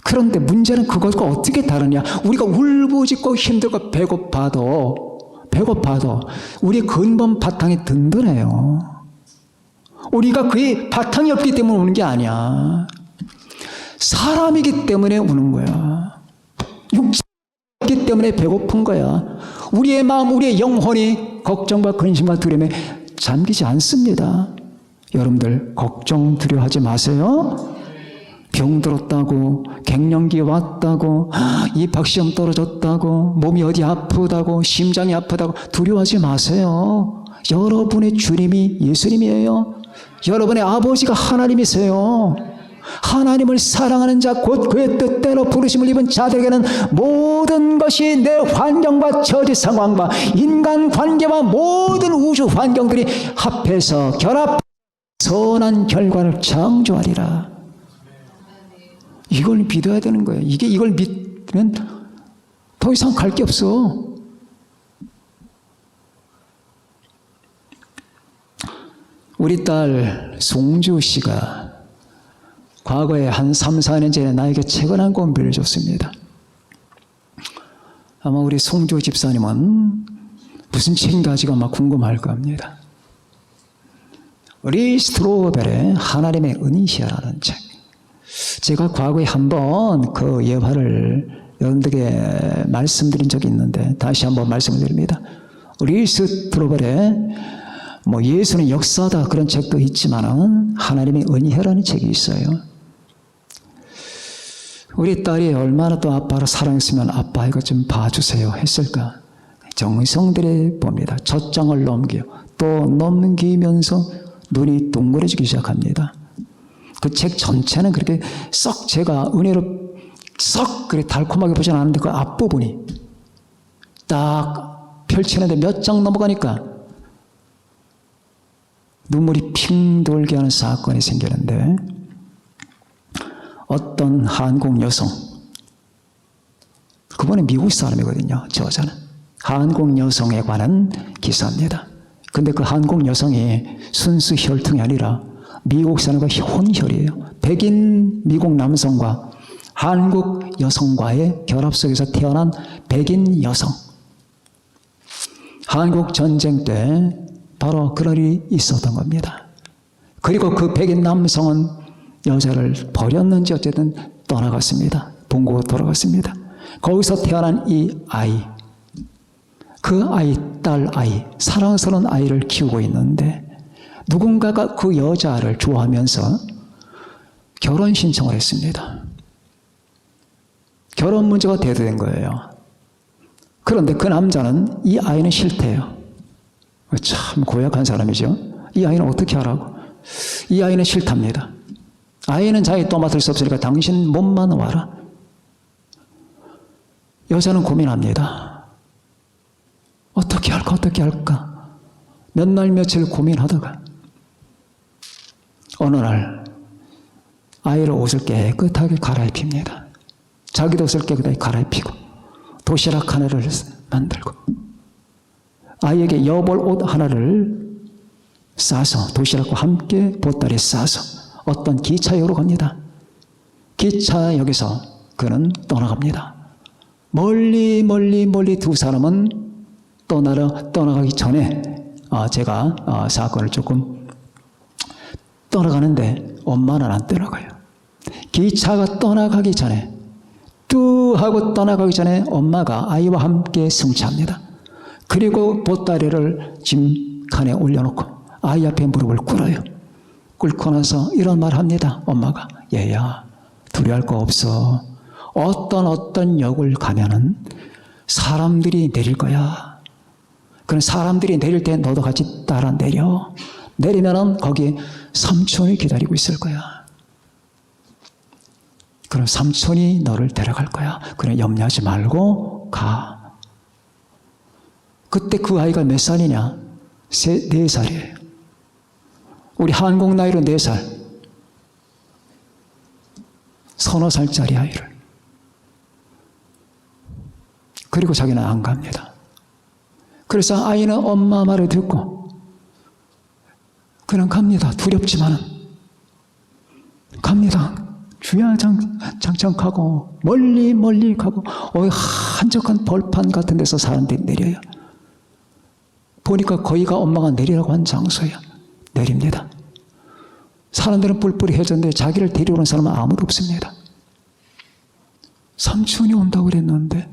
그런데 문제는 그것과 어떻게 다르냐. 우리가 울부짖고 힘들고 배고파도 우리 근본 바탕이 든든해요. 우리가 그의 바탕이 없기 때문에 우는 게 아니야. 사람이기 때문에 우는 거야. 육체이기 때문에 배고픈 거야. 우리의 마음, 우리의 영혼이 걱정과 근심과 두려움에 잠기지 않습니다. 여러분들 걱정 두려워하지 마세요. 병들었다고, 갱년기 왔다고, 입학시험 떨어졌다고, 몸이 어디 아프다고, 심장이 아프다고 두려워하지 마세요. 여러분의 주님이 예수님이에요. 여러분의 아버지가 하나님이세요. 하나님을 사랑하는 자 곧 그의 뜻대로 부르심을 입은 자들에게는 모든 것이 내 환경과 처지 상황과 인간 관계와 모든 우주 환경들이 합해서 결합 선한 결과를 창조하리라. 이걸 믿어야 되는 거예요. 이걸 믿으면 더 이상 갈 게 없어. 우리 딸 송주 씨가 과거에 한 3, 4년 전에 나에게 책을 한 권 빌려줬습니다. 아마 우리 송주 집사님은 무슨 책인가지가 아마 궁금할 겁니다. 리 스트로벨의 하나님의 은희시라는 책. 제가 과거에 한번 그 예화를 여러분들에게 말씀드린 적이 있는데 다시 한번 말씀을 드립니다. 리 스트로벨의 예수는 역사다 그런 책도 있지만은 하나님의 은혜라는 책이 있어요. 우리 딸이 얼마나 또 아빠를 사랑했으면 아빠 이거 좀 봐주세요 했을까. 정성들이 봅니다. 젖장을 또 넘기면서 눈이 동그래지기 시작합니다. 그 책 전체는 그렇게 썩 제가 은혜로 썩 그렇게 달콤하게 보진 않는데 그 앞부분이 딱 펼치는데 몇 장 넘어가니까 눈물이 핑 돌게 하는 사건이 생기는데 어떤 한국 여성, 그분은 미국 사람이거든요. 저자는. 한국 여성에 관한 기사입니다. 근데 그 한국 여성이 순수 혈통이 아니라 미국 사람과 혼혈이에요. 백인 미국 남성과 한국 여성과의 결합 속에서 태어난 백인 여성. 한국 전쟁 때 바로 그런 일이 있었던 겁니다. 그리고 그 백인 남성은 여자를 버렸는지 어쨌든 떠나갔습니다. 본국으로 돌아갔습니다. 거기서 태어난 이 아이, 그 아이, 딸 아이, 사랑스러운 아이를 키우고 있는데 누군가가 그 여자를 좋아하면서 결혼 신청을 했습니다. 결혼 문제가 대두된 거예요. 그런데 그 남자는 이 아이는 싫대요. 참 고약한 사람이죠. 이 아이는 어떻게 하라고? 이 아이는 싫답니다. 아이는 자기 떠맡을 수 없으니까 당신 몸만 와라. 여자는 고민합니다. 어떻게 할까? 몇 날 며칠 고민하다가 어느 날 아이를 옷을 깨끗하게 갈아입힙니다. 자기도 옷을 깨끗하게 갈아입히고 도시락 하나를 만들고 아이에게 여벌 옷 하나를 싸서 도시락과 함께 보따리에 싸서 어떤 기차역으로 갑니다. 기차역에서 그는 떠나갑니다. 멀리 두 사람은 떠나가기 전에 제가 사건을 조금 떠나가는데 엄마는 안 떠나가요. 기차가 떠나가기 전에 뚜 하고 떠나가기 전에 엄마가 아이와 함께 승차합니다. 그리고 보따리를 짐칸에 올려놓고 아이 앞에 무릎을 꿇어요. 꿇고 나서 이런 말 합니다. 엄마가 얘야 두려워할 거 없어. 어떤 역을 가면은 사람들이 내릴 거야. 그럼 사람들이 내릴 때 너도 같이 따라 내려. 내리면은 거기에 삼촌이 기다리고 있을 거야. 그럼 삼촌이 너를 데려갈 거야. 그래 염려하지 말고 가. 그때 그 아이가 몇 살이냐? 4살이에요. 우리 한국 나이로 4살. 서너 살짜리 아이를. 그리고 자기는 안 갑니다. 그래서 아이는 엄마 말을 듣고 그냥 갑니다. 두렵지만은 갑니다. 주야장창 가고 멀리 가고 한적한 벌판 같은 데서 사람들이 내려요. 보니까 거기가 엄마가 내리라고 한 장소야. 내립니다. 사람들은 뿔뿔이 해졌는데 자기를 데리러 오는 사람은 아무도 없습니다. 삼촌이 온다고 그랬는데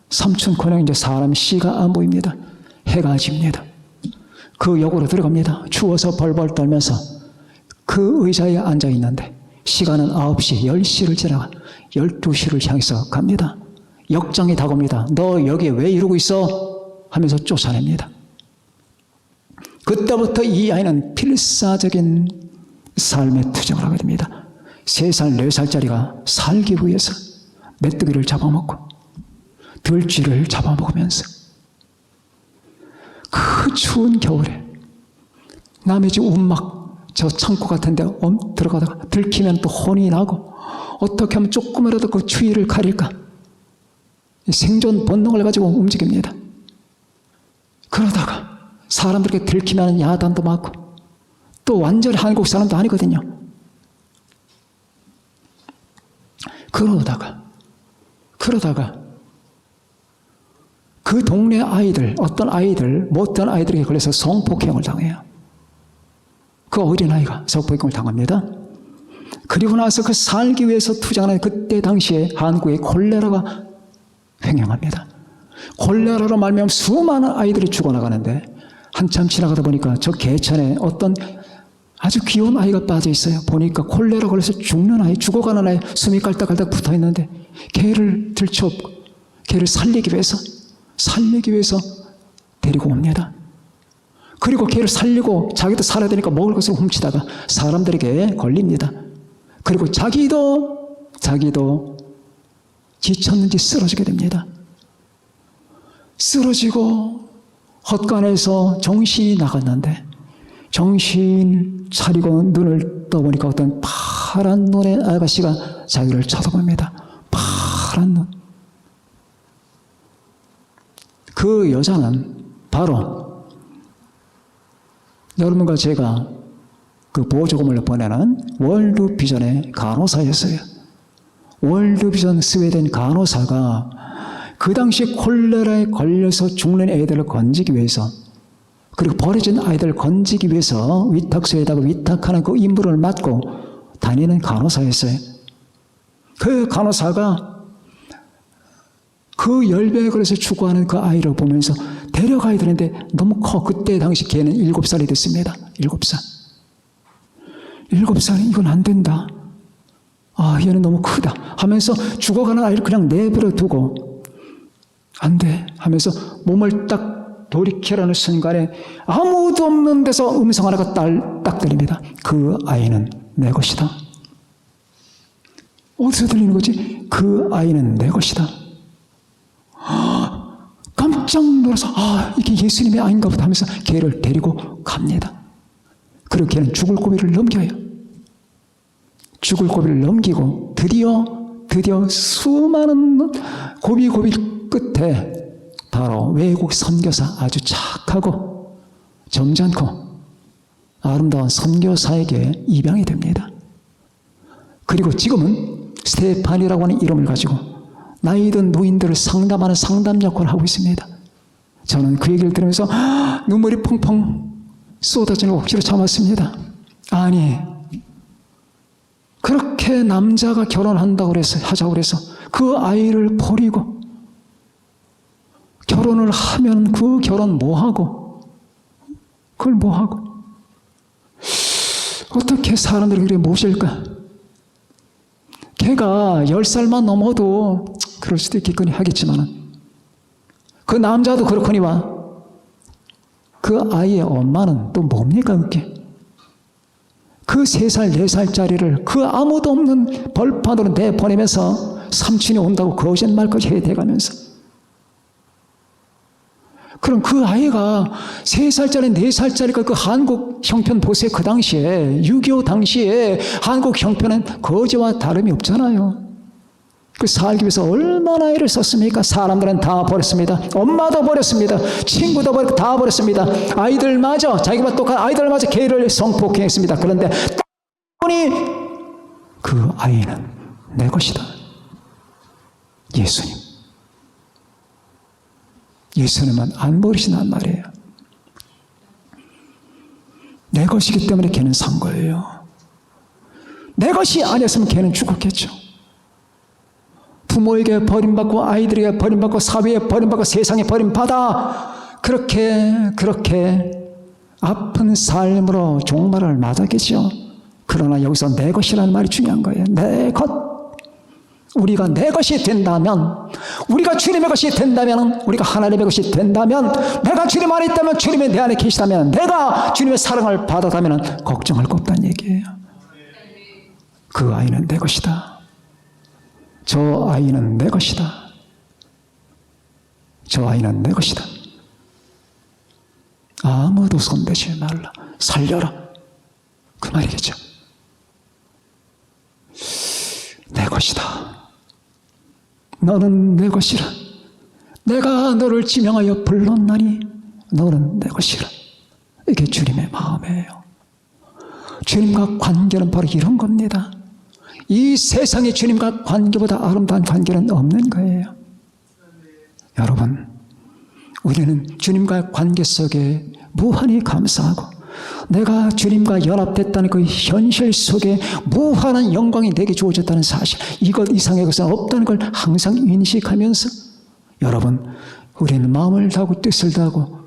삼촌커녕 이제 사람 씨가 안 보입니다. 해가 집니다. 그 역으로 들어갑니다. 추워서 벌벌 떨면서 그 의자에 앉아 있는데 시간은 9시, 10시를 지나가 12시를 향해서 갑니다. 역장이 다가옵니다. 너 여기 왜 이러고 있어? 하면서 쫓아냅니다. 그때부터 이 아이는 필사적인 삶에 투정을 하게 됩니다. 3살, 4살짜리가 살기 위해서 메뚜기를 잡아먹고 들쥐를 잡아먹으면서 그 추운 겨울에 남의 집 움막 저 창고 같은 데 들어가다가 들키면 또 혼이 나고 어떻게 하면 조금이라도 그 추위를 가릴까 생존 본능을 가지고 움직입니다. 그러다가 사람들에게 들키면 야단도 맞고 또 완전히 한국 사람도 아니거든요. 그러다가 그 동네 아이들, 어떤 아이들에게 걸려서 성폭행을 당해요. 그 어린아이가 성폭행을 당합니다. 그리고 나서 그 살기 위해서 투쟁하는 그때 당시에 한국에 콜레라가 횡행합니다. 콜레라로 말미암아 수많은 아이들이 죽어나가는데 한참 지나가다 보니까 저 개천에 어떤 아주 귀여운 아이가 빠져 있어요. 보니까 콜레라 걸려서 죽는 아이, 죽어가는 아이, 숨이 깔딱깔딱 붙어 있는데 걔를 들쳐업고 걔를 살리기 위해서 데리고 옵니다. 그리고 걔를 살리고 자기도 살아야 되니까 먹을 것을 훔치다가 사람들에게 걸립니다. 그리고 자기도 지쳤는지 쓰러지게 됩니다. 쓰러지고 헛간에서 정신이 나갔는데 정신 차리고 눈을 떠보니까 어떤 파란 눈의 아가씨가 자기를 쳐다봅니다. 파란 눈. 그 여자는 바로 여러분과 제가 그 보조금을 보내는 월드비전의 간호사였어요. 월드비전 스웨덴 간호사가 그 당시 콜레라에 걸려서 죽는 애들을 건지기 위해서 그리고 버려진 아이들을 건지기 위해서 위탁소에다가 위탁하는 그 임무를 맡고 다니는 간호사였어요. 그 간호사가 그 10배에 걸려서 죽어가는 그 아이를 보면서 데려가야 되는데 너무 커. 그때 당시 걔는 7살이 됐습니다. 7살. 7살이 이건 안 된다. 얘는 너무 크다 하면서 죽어가는 아이를 그냥 내버려 두고 안 돼 하면서 몸을 딱 돌이키라는 순간에 아무도 없는 데서 음성 하나가 딱 들립니다. 그 아이는 내 것이다. 어디서 들리는 거지? 그 아이는 내 것이다. 깜짝 깜짝 놀라서 이게 예수님이 아닌가 보다 하면서 걔를 데리고 갑니다. 그리고 걔는 죽을 고비를 넘겨요. 죽을 고비를 넘기고 드디어 수많은 고비 끝에 바로 외국 선교사, 아주 착하고 점잖고 아름다운 선교사에게 입양이 됩니다. 그리고 지금은 스테판이라고 하는 이름을 가지고 나이 든 노인들을 상담하는 상담 역할을 하고 있습니다. 저는 그 얘기를 들으면서 눈물이 펑펑 쏟아지는 거 억지로 참았습니다. 아니, 그렇게 남자가 결혼한다고 하자고 그래서 그 아이를 버리고 결혼을 하면 그 결혼 뭐하고, 그걸 뭐하고, 어떻게 사람들이 그렇게 모실까? 걔가 10살만 넘어도 그럴 수도 있겠거니 하겠지만 그 남자도 그렇거니와 그 아이의 엄마는 또 뭡니까 그게? 그 3살, 4살짜리를 그 아무도 없는 벌판으로 내보내면서 삼촌이 온다고 거짓말까지 해대가면서, 그럼 그 아이가 3살짜리, 4살짜리가 그 한국 형편 보세요. 그 당시에 6.25 당시에 한국 형편은 거지와 다름이 없잖아요. 그 살기 위해서 얼마나 애를 썼습니까? 사람들은 다 버렸습니다. 엄마도 버렸습니다. 친구도 버렸고 다 버렸습니다. 아이들마저, 자기가 똑같은 아이들마저 걔를 성폭행했습니다. 그런데 딱 보니 그 아이는 내 것이다. 예수님. 예수님은 안 버리신단 말이에요. 내 것이기 때문에 걔는 산 거예요. 내 것이 아니었으면 걔는 죽었겠죠. 부모에게 버림받고 아이들에게 버림받고 사회에 버림받고 세상에 버림받아 그렇게 아픈 삶으로 종말을 맞았겠죠. 그러나 여기서 내 것이라는 말이 중요한 거예요. 내 것. 우리가 내 것이 된다면, 우리가 주님의 것이 된다면, 우리가 하나님의 것이 된다면, 내가 주님 안에 있다면, 주님이 내 안에 계시다면, 내가 주님의 사랑을 받았다면 걱정할 거 없다는 얘기예요. 그 아이는 내 것이다. 저 아이는 내 것이다. 저 아이는 내 것이다. 아무도 손대지 말라. 살려라. 그 말이겠죠. 내 것이다. 너는 내 것이라. 내가 너를 지명하여 불렀나니 너는 내 것이라. 이게 주님의 마음이에요. 주님과 관계는 바로 이런 겁니다. 이 세상에 주님과 관계보다 아름다운 관계는 없는 거예요. 여러분, 우리는 주님과의 관계 속에 무한히 감사하고 내가 주님과 연합됐다는 그 현실 속에 무한한 영광이 내게 주어졌다는 사실, 이것 이상의 것은 없다는 걸 항상 인식하면서, 여러분, 우리는 마음을 다하고 뜻을 다하고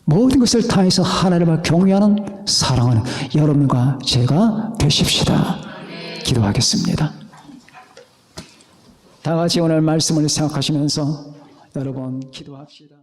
모든 것을 다해서 하나님을 경외하는 사랑하는 여러분과 제가 되십시다. 기도하겠습니다. 다 같이 오늘 말씀을 생각하시면서 여러분 기도합시다.